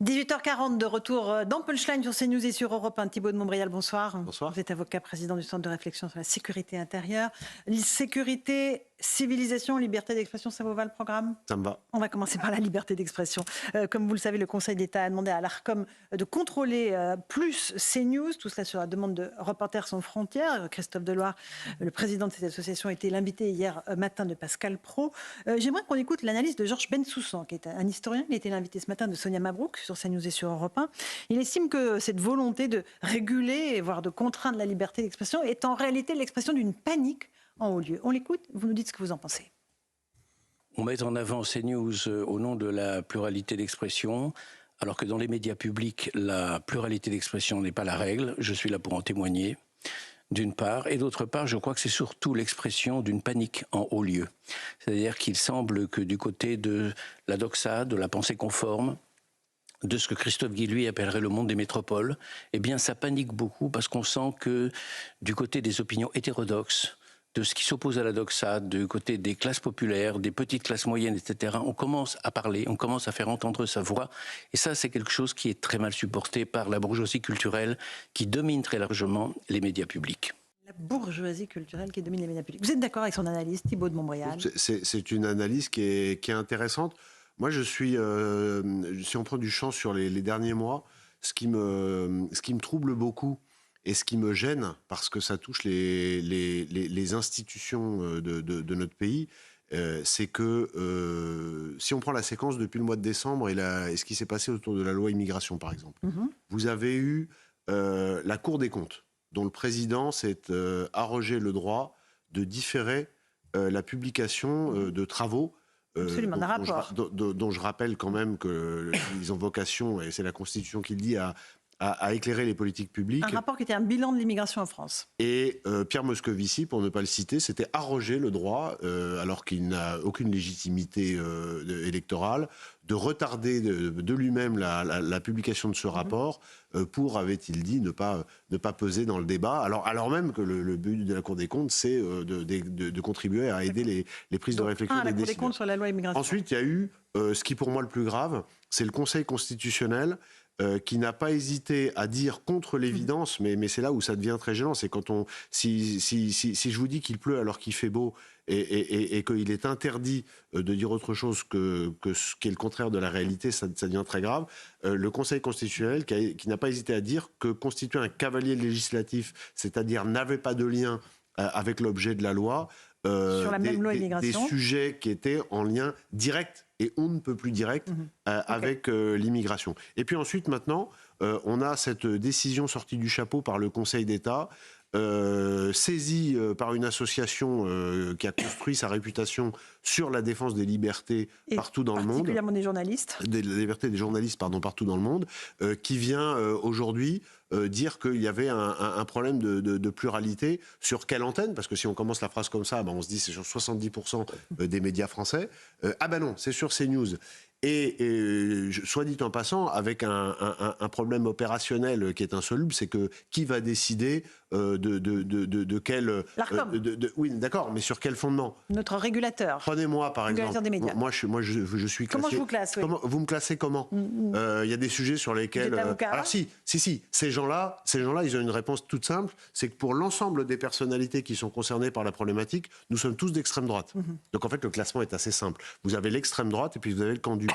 18h40 de retour dans Punchline sur CNews et sur Europe 1. Thibaut de Montbrial, bonsoir. Bonsoir. Vous êtes avocat, président du Centre de réflexion sur la sécurité intérieure. Sécurité, civilisation, liberté d'expression, ça vous va le programme? Ça me va. On va commencer par la liberté d'expression. Comme vous le savez, le Conseil d'État a demandé à l'Arcom de contrôler plus CNews, tout cela sur la demande de Reporters sans frontières. Christophe Deloire, le président de cette association, a été l'invité hier matin de Pascal Praud. J'aimerais qu'on écoute l'analyse de Georges Bensoussan, qui est un historien. Il était l'invité ce matin de Sonia Mabrouk sur CNews et sur Europe 1. Il estime que cette volonté de réguler, voire de contraindre la liberté d'expression est en réalité l'expression d'une panique en haut lieu. On l'écoute, vous nous dites ce que vous en pensez. On met en avant CNews au nom de la pluralité d'expression, alors que dans les médias publics, la pluralité d'expression n'est pas la règle. Je suis là pour en témoigner, d'une part. Et d'autre part, je crois que c'est surtout l'expression d'une panique en haut lieu. C'est-à-dire qu'il semble que du côté de la doxa, de la pensée conforme, de ce que Christophe Guilluy appellerait le monde des métropoles, eh bien ça panique beaucoup parce qu'on sent que du côté des opinions hétérodoxes, de ce qui s'oppose à la doxa, du côté des classes populaires, des petites classes moyennes, etc., on commence à parler, on commence à faire entendre sa voix. Et ça, c'est quelque chose qui est très mal supporté par la bourgeoisie culturelle qui domine très largement les médias publics. La bourgeoisie culturelle qui domine les médias publics. Vous êtes d'accord avec son analyse, Thibaut de Montbrial? C'est une analyse qui est intéressante. Moi, si on prend du champ sur les derniers mois, ce qui me trouble beaucoup, et ce qui me gêne, parce que ça touche les institutions de notre pays, c'est que si on prend la séquence depuis le mois de décembre et ce qui s'est passé autour de la loi immigration, par exemple, vous avez eu la Cour des comptes, dont le président s'est arrogé le droit de différer la publication de travaux Absolument, d'un rapport. dont je rappelle quand même qu'ils ont vocation, et c'est la Constitution qui le dit, à éclairer les politiques publiques. Un rapport qui était un bilan de l'immigration en France. Et Pierre Moscovici, pour ne pas le citer, s'était arrogé le droit, alors qu'il n'a aucune légitimité électorale, de retarder de lui-même la publication de ce rapport pour, avait-il dit, ne pas peser dans le débat, alors même que le but de la Cour des comptes, c'est de contribuer à aider les prises de réflexion des la Cour des décideurs. comptes sur la loi immigration. Ensuite, il y a eu, ce qui pour moi le plus grave, c'est le Conseil constitutionnel qui n'a pas hésité à dire contre l'évidence, mais c'est là où ça devient très gênant, c'est quand si je vous dis qu'il pleut alors qu'il fait beau et qu'il est interdit de dire autre chose que ce qui est le contraire de la réalité, ça devient très grave. Le Conseil constitutionnel qui n'a pas hésité à dire que constituer un cavalier législatif, c'est-à-dire n'avait pas de lien avec l'objet de la loi, sur la même loi immigration, des sujets qui étaient en lien direct et on ne peut plus direct avec l'immigration. Et puis ensuite, maintenant, on a cette décision sortie du chapeau par le Conseil d'État, saisie par une association qui a construit sa réputation sur la défense des libertés partout dans le monde. Particulièrement des journalistes. Des libertés des journalistes, partout dans le monde, qui vient aujourd'hui dire qu'il y avait un problème de pluralité. Sur quelle antenne? Parce que si on commence la phrase comme ça, on se dit c'est sur 70% des médias français. Ah ben non, c'est sur CNews. Et soit dit en passant, avec un problème opérationnel qui est insoluble, c'est que qui va décider de quel... L'Arcom. Oui, d'accord, mais sur quel fondement? Notre régulateur. Prenez-moi par exemple. Des médias. Moi, je suis classé... Comment je vous classe? Oui. Vous me classez comment? Il y a des sujets sur lesquels... Vous êtes avocat. Alors si, ces gens-là, ils ont une réponse toute simple, c'est que pour l'ensemble des personnalités qui sont concernées par la problématique, nous sommes tous d'extrême droite. Donc en fait, le classement est assez simple. Vous avez l'extrême droite et puis vous avez le camp du bien.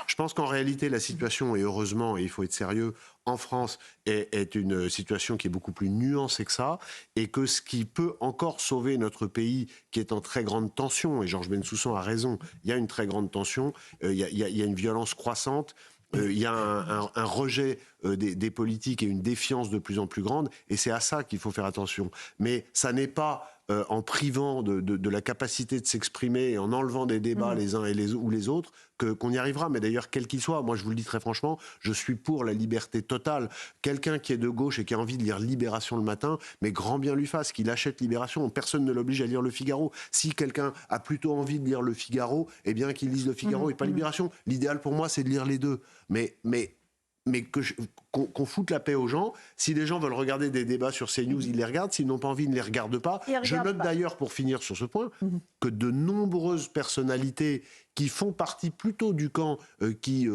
Je pense qu'en réalité, la situation, et heureusement, et il faut être sérieux, en France, est une situation qui est beaucoup plus nuancée que ça, et que ce qui peut encore sauver notre pays, qui est en très grande tension, et Georges Bensoussan a raison, il y a une très grande tension, il y a une violence croissante, il y a un rejet des politiques et une défiance de plus en plus grande, et c'est à ça qu'il faut faire attention. Mais ça n'est pas en privant de la capacité de s'exprimer et en enlevant des débats les uns et les autres qu'on y arrivera. Mais d'ailleurs, quel qu'il soit, moi je vous le dis très franchement, je suis pour la liberté totale. Quelqu'un qui est de gauche et qui a envie de lire Libération le matin, mais grand bien lui fasse, qu'il achète Libération. Personne ne l'oblige à lire Le Figaro. Si quelqu'un a plutôt envie de lire Le Figaro, eh bien qu'il lise Le Figaro et pas Libération. L'idéal pour moi, c'est de lire les deux. Mais mais qu'on foute la paix aux gens. Si les gens veulent regarder des débats sur CNews, ils les regardent. S'ils n'ont pas envie, ils ne les regardent pas. Je note d'ailleurs, pour finir sur ce point, que de nombreuses personnalités qui font partie plutôt du camp qui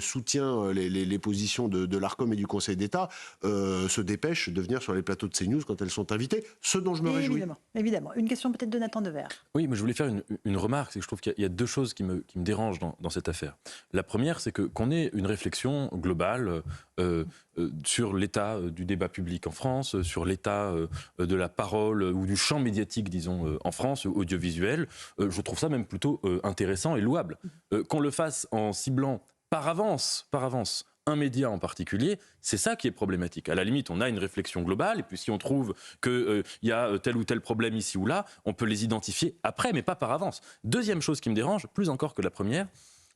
soutient les positions de l'Arcom et du Conseil d'État se dépêchent de venir sur les plateaux de CNews quand elles sont invitées, ce dont je me réjouis. Évidemment. Une question peut-être de Nathan Devers. Oui, mais je voulais faire une remarque, c'est que je trouve qu'il y a deux choses qui me dérangent dans cette affaire. La première, c'est qu'on ait une réflexion globale sur l'état du débat public en France, sur l'état de la parole ou du champ médiatique, disons, en France, audiovisuel. Je trouve ça même plutôt intéressant et louable. Qu'on le fasse en ciblant par avance, un média en particulier, c'est ça qui est problématique. À la limite, on a une réflexion globale, et puis si on trouve qu'il y a tel ou tel problème ici ou là, on peut les identifier après, mais pas par avance. Deuxième chose qui me dérange, plus encore que la première,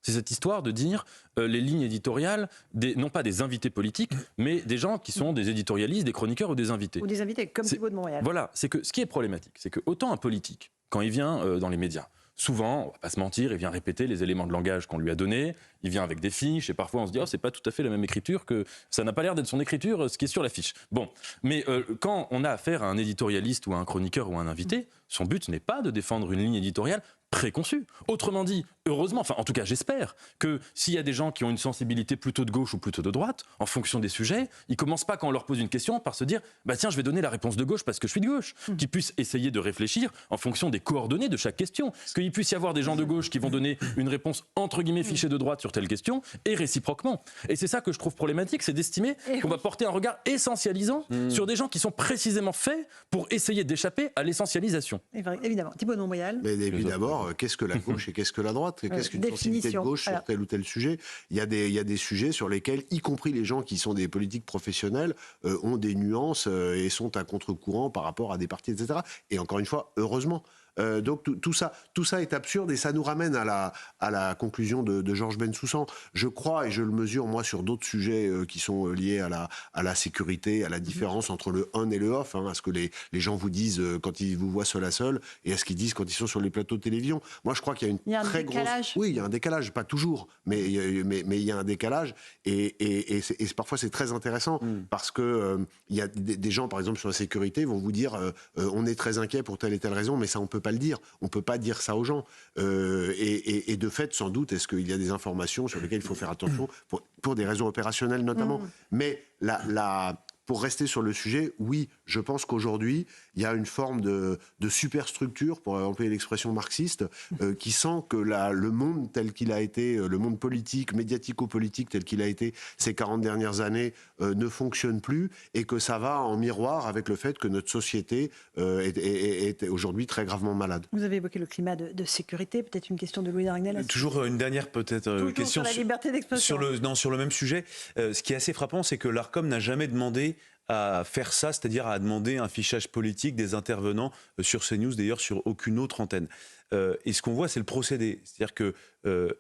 c'est cette histoire de dire les lignes éditoriales, non pas des invités politiques, mais des gens qui sont des éditorialistes, des chroniqueurs ou des invités. Ou des invités, comme Thibault de Montréal. Voilà, c'est que ce qui est problématique, c'est que autant un politique, quand il vient dans les médias, souvent, on va pas se mentir, il vient répéter les éléments de langage qu'on lui a donnés, il vient avec des fiches, et parfois on se dit « oh, c'est pas tout à fait la même écriture, que ça n'a pas l'air d'être son écriture, ce qui est sur la fiche ». Bon, mais quand on a affaire à un éditorialiste ou à un chroniqueur ou à un invité, son but n'est pas de défendre une ligne éditoriale préconçue. Autrement dit, heureusement, enfin en tout cas j'espère, que s'il y a des gens qui ont une sensibilité plutôt de gauche ou plutôt de droite, en fonction des sujets, ils commencent pas quand on leur pose une question par se dire « bah tiens, je vais donner la réponse de gauche parce que je suis de gauche », qu'ils puissent essayer de réfléchir en fonction des coordonnées de chaque question, qu'il puisse y avoir des gens de gauche qui vont donner une réponse entre guillemets fichée de droite sur telle question, et réciproquement. Et c'est ça que je trouve problématique, c'est d'estimer qu'on va porter un regard essentialisant sur des gens qui sont précisément faits pour essayer d'échapper à l'essentialisation. Évidemment. Thibault de Montréal. Mais d'abord, qu'est-ce que la gauche et qu'est-ce que la droite? Qu'est-ce qu'une sensibilité de gauche sur tel ou tel sujet? Il y a des sujets sur lesquels, y compris les gens qui sont des politiques professionnels, ont des nuances et sont à contre-courant par rapport à des partis, etc. Et encore une fois, heureusement. Donc tout ça est absurde et ça nous ramène à la conclusion de Georges Bensoussan. Je crois, et je le mesure moi sur d'autres sujets qui sont liés à la sécurité, à la différence entre le on et le off, à ce que les gens vous disent quand ils vous voient seul à seul et à ce qu'ils disent quand ils sont sur les plateaux de télévision. Moi je crois qu'il y a une très grosse... Oui, il y a un décalage, pas toujours, mais il y a un décalage et parfois c'est très intéressant parce que il y a des gens par exemple sur la sécurité vont vous dire on est très inquiet pour telle et telle raison, mais ça on peut pas le dire. On ne peut pas dire ça aux gens. Et de fait, sans doute, est-ce qu'il y a des informations sur lesquelles il faut faire attention pour des raisons opérationnelles notamment. Mais pour rester sur le sujet, oui, je pense qu'aujourd'hui, il y a une forme de superstructure, pour employer l'expression marxiste, qui sent que le monde tel qu'il a été, le monde politique, médiatico-politique tel qu'il a été ces 40 dernières années, ne fonctionne plus, et que ça va en miroir avec le fait que notre société est aujourd'hui très gravement malade. Vous avez évoqué le climat de sécurité, peut-être une question de Louis Dragnel. Toujours une dernière question sur la liberté d'expression. Sur le même sujet. Ce qui est assez frappant, c'est que l'Arcom n'a jamais demandé à faire ça, c'est-à-dire à demander un fichage politique des intervenants sur CNews, d'ailleurs sur aucune autre antenne. Et ce qu'on voit, c'est le procédé. C'est-à-dire que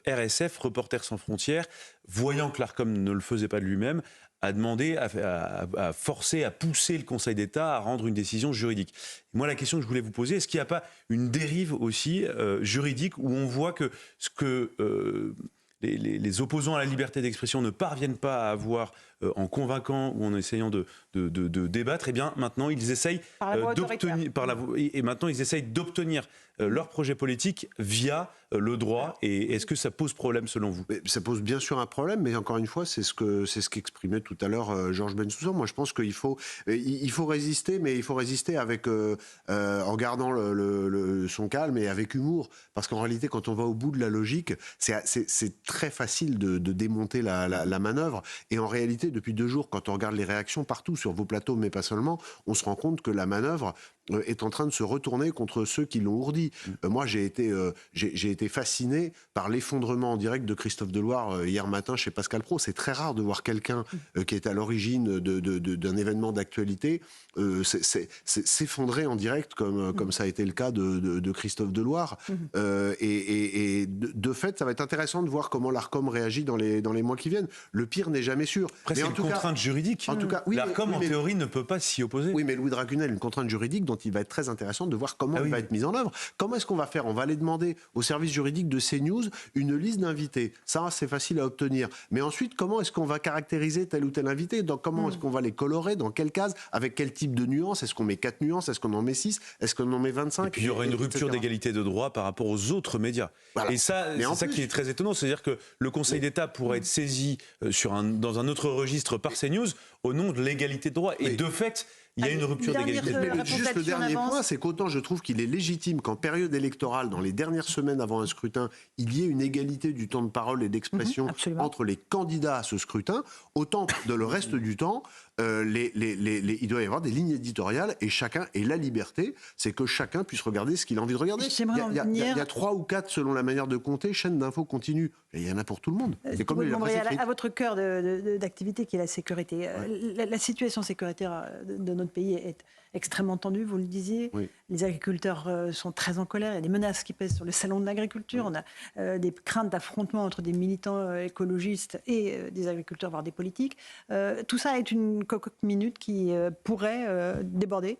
RSF, Reporters sans frontières, voyant que l'Arcom ne le faisait pas de lui-même, a demandé à forcer, à pousser le Conseil d'État à rendre une décision juridique. Moi, la question que je voulais vous poser, est-ce qu'il n'y a pas une dérive aussi juridique où on voit que ce que les opposants à la liberté d'expression ne parviennent pas à avoir en convainquant ou en essayant de débattre, et bien maintenant ils essayent d'obtenir leur projet politique via le droit. Et est-ce que ça pose problème selon vous? Ça pose bien sûr un problème, mais encore une fois, c'est ce qu'exprimait tout à l'heure Georges Bensoussan. Moi, je pense qu'il faut résister, mais il faut résister avec en gardant son calme et avec humour, parce qu'en réalité, quand on va au bout de la logique, c'est très facile de démonter la manœuvre. Et en réalité, depuis 2 jours, quand on regarde les réactions partout sur vos plateaux, mais pas seulement, on se rend compte que la manœuvre est en train de se retourner contre ceux qui l'ont ourdi. Moi, j'ai été fasciné par l'effondrement en direct de Christophe Deloire hier matin chez Pascal Praud. C'est très rare de voir quelqu'un qui est à l'origine d'un événement d'actualité s'effondrer en direct comme ça a été le cas de Christophe Deloire. Et de fait, ça va être intéressant de voir comment l'Arcom réagit dans les mois qui viennent. Le pire n'est jamais sûr. Après, c'est une contrainte juridique. En tout cas, oui, l'Arcom, en théorie, ne peut pas s'y opposer. Oui, mais Louis Dragnel, une contrainte juridique dont dont il va être très intéressant de voir comment il va être mis en œuvre. Comment est-ce qu'on va faire? On va aller demander au service juridique de CNews une liste d'invités. Ça, c'est facile à obtenir. Mais ensuite, comment est-ce qu'on va caractériser tel ou tel invité? Comment est-ce qu'on va les colorer? Dans quelle case? Avec quel type de nuances? Est-ce qu'on met 4 nuances? Est-ce qu'on en met 6? Est-ce qu'on en met 25? Et puis il y aura une rupture d'égalité de droit par rapport aux autres médias. Voilà. Et ça, c'est ça qui est très étonnant. C'est-à-dire que le Conseil d'État pourrait être saisi dans un autre registre par CNews au nom de l'égalité de droit. Et de fait, il y a une rupture d'égalité de droit. Juste le dernier point, c'est qu'autant je trouve qu'il est légitime qu'en période électorale, dans les dernières semaines avant un scrutin, il y ait une égalité du temps de parole et d'expression entre les candidats à ce scrutin, autant que le reste du temps, il doit y avoir des lignes éditoriales et chacun ait la liberté, c'est que chacun puisse regarder ce qu'il a envie de regarder. Il y a 3 ou 4, selon la manière de compter, chaînes d'infos continues. Et il y en a pour tout le monde. C'est comme à votre cœur d'activité qui est la sécurité. La situation sécuritaire de notre pays est extrêmement tendue, vous le disiez. Oui. Les agriculteurs sont très en colère. Il y a des menaces qui pèsent sur le salon de l'agriculture. Oui. On a des craintes d'affrontement entre des militants écologistes et des agriculteurs, voire des politiques. Tout ça est une cocotte minute qui pourrait déborder.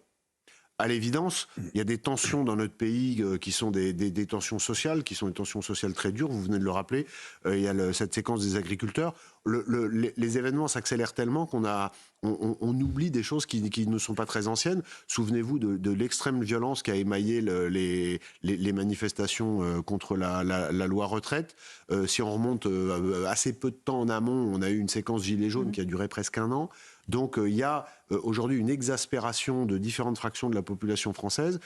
À l'évidence, il y a des tensions dans notre pays qui sont des tensions sociales, qui sont des tensions sociales très dures, vous venez de le rappeler. Il y a cette séquence des agriculteurs. Les événements s'accélèrent tellement qu'on oublie des choses qui ne sont pas très anciennes. Souvenez-vous de l'extrême violence qui a émaillé les manifestations contre la loi retraite. Si on remonte assez peu de temps en amont, on a eu une séquence Gilets jaunes qui a duré presque 1 an. Donc il y a aujourd'hui une exaspération de différentes fractions de la population française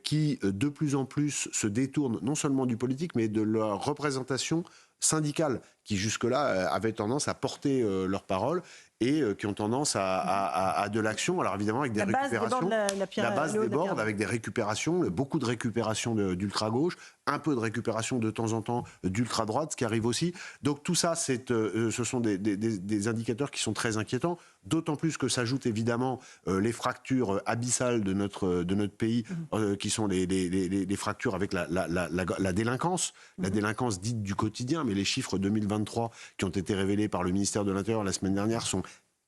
qui de plus en plus se détournent non seulement du politique mais de leur représentation syndicale qui jusque-là avaient tendance à porter leurs paroles et qui ont tendance à de l'action. Alors évidemment avec des récupérations. La base déborde avec des récupérations, beaucoup de récupérations d'ultra-gauche, un peu de récupération de temps en temps d'ultra-droite, ce qui arrive aussi. Donc tout ça, ce sont des indicateurs qui sont très inquiétants, d'autant plus que s'ajoutent évidemment les fractures abyssales de notre pays, qui sont les fractures avec la délinquance, la délinquance dite du quotidien, mais les chiffres 2023 qui ont été révélés par le ministère de l'Intérieur la semaine dernière sont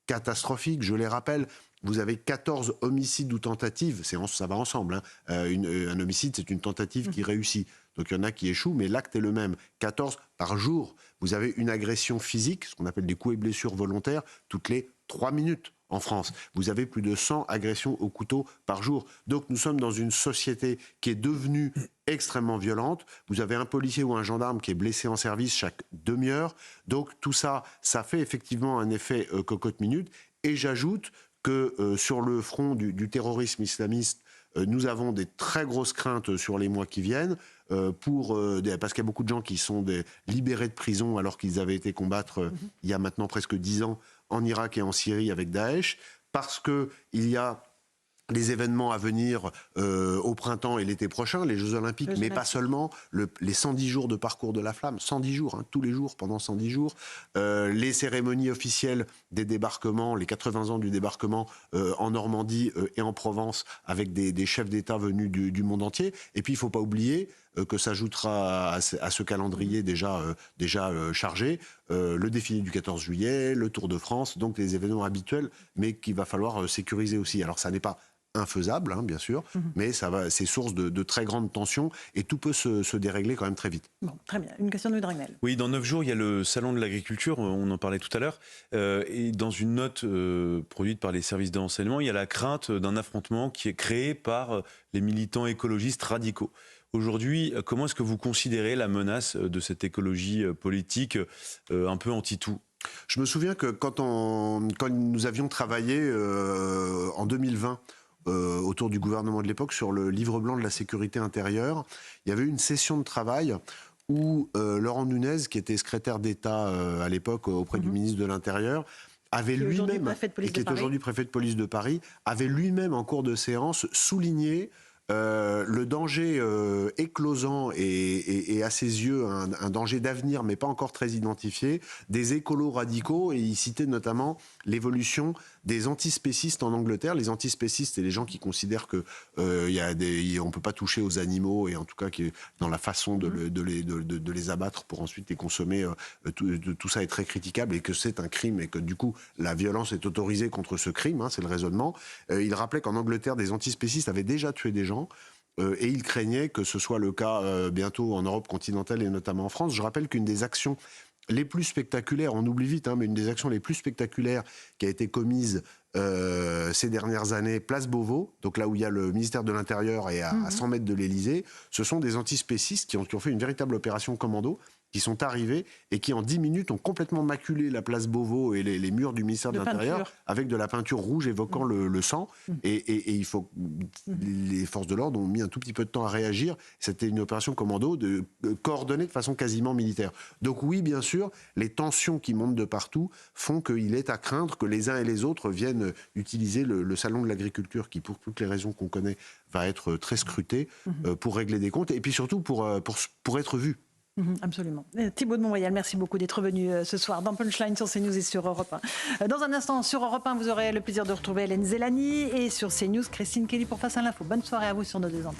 catastrophiques, je les rappelle. Vous avez 14 homicides ou tentatives, ça va ensemble. Hein. Un homicide, c'est une tentative qui réussit. Donc il y en a qui échouent, mais l'acte est le même. 14 par jour. Vous avez une agression physique, ce qu'on appelle des coups et blessures volontaires, toutes les 3 minutes en France. Vous avez plus de 100 agressions au couteau par jour. Donc nous sommes dans une société qui est devenue extrêmement violente. Vous avez un policier ou un gendarme qui est blessé en service chaque demi-heure. Donc tout ça, ça fait effectivement un effet cocotte-minute. Et j'ajoute que sur le front du terrorisme islamiste, nous avons des très grosses craintes sur les mois qui viennent, parce qu'il y a beaucoup de gens qui sont libérés de prison alors qu'ils avaient été combattre il y a maintenant presque 10 ans en Irak et en Syrie avec Daesh, parce qu'il y a les événements à venir au printemps et l'été prochain, les Jeux Olympiques, mais pas seulement, les 110 jours de parcours de la flamme, 110 jours, hein, tous les jours, pendant 110 jours, les cérémonies officielles des débarquements, les 80 ans du débarquement en Normandie et en Provence, avec des chefs d'État venus du monde entier. Et puis, il ne faut pas oublier que s'ajoutera à ce calendrier déjà chargé, le défilé du 14 juillet, le Tour de France, donc les événements habituels, mais qu'il va falloir sécuriser aussi. Alors, ça n'est pas infaisable, hein, bien sûr, mais c'est source de très grandes tensions et tout peut se dérégler quand même très vite. Bon, très bien. Une question de Louis Dragnel. Oui, dans 9 jours, il y a le salon de l'agriculture, on en parlait tout à l'heure, et dans une note produite par les services de renseignement, il y a la crainte d'un affrontement qui est créé par les militants écologistes radicaux. Aujourd'hui, comment est-ce que vous considérez la menace de cette écologie politique un peu anti-tout ? Je me souviens que quand nous avions travaillé en 2020 autour du gouvernement de l'époque sur le livre blanc de la sécurité intérieure, il y avait eu une session de travail où Laurent Nunez, qui était secrétaire d'État à l'époque auprès du ministre de l'Intérieur, avait lui-même, et qui est aujourd'hui préfet de police de Paris, avait lui-même en cours de séance souligné le danger éclosant et à ses yeux un danger d'avenir, mais pas encore très identifié, des écolos radicaux, et il citait notamment l'évolution des antispécistes en Angleterre. Les antispécistes, c'est les gens qui considèrent que on ne peut pas toucher aux animaux, et en tout cas qui, dans la façon de les abattre pour ensuite les consommer, tout ça est très critiquable, et que c'est un crime, et que du coup la violence est autorisée contre ce crime, hein, c'est le raisonnement. Il rappelait qu'en Angleterre, des antispécistes avaient déjà tué des gens, et il craignait que ce soit le cas bientôt en Europe continentale et notamment en France. Je rappelle qu'une des actions les plus spectaculaires, on oublie vite, hein, mais une des actions les plus spectaculaires qui a été commise ces dernières années, place Beauvau, donc là où il y a le ministère de l'Intérieur et à 100 mètres de l'Élysée, ce sont des antispécistes qui ont fait une véritable opération commando, qui sont arrivés et qui en 10 minutes ont complètement maculé la place Beauvau et les murs du ministère de l'Intérieur avec de la peinture rouge évoquant le sang. Et il faut, les forces de l'ordre ont mis un tout petit peu de temps à réagir. C'était une opération commando coordonnée de façon quasiment militaire. Donc oui, bien sûr, les tensions qui montent de partout font qu'il est à craindre que les uns et les autres viennent utiliser le salon de l'agriculture, qui pour toutes les raisons qu'on connaît va être très scruté, pour régler des comptes et puis surtout pour être vu. Absolument. Thibault de Montbrial, merci beaucoup d'être venu ce soir dans Punchline sur CNews et sur Europe 1. Dans un instant, sur Europe 1, vous aurez le plaisir de retrouver Hélène Zellani, et sur CNews, Christine Kelly pour Face à l'info. Bonne soirée à vous sur nos deux antennes.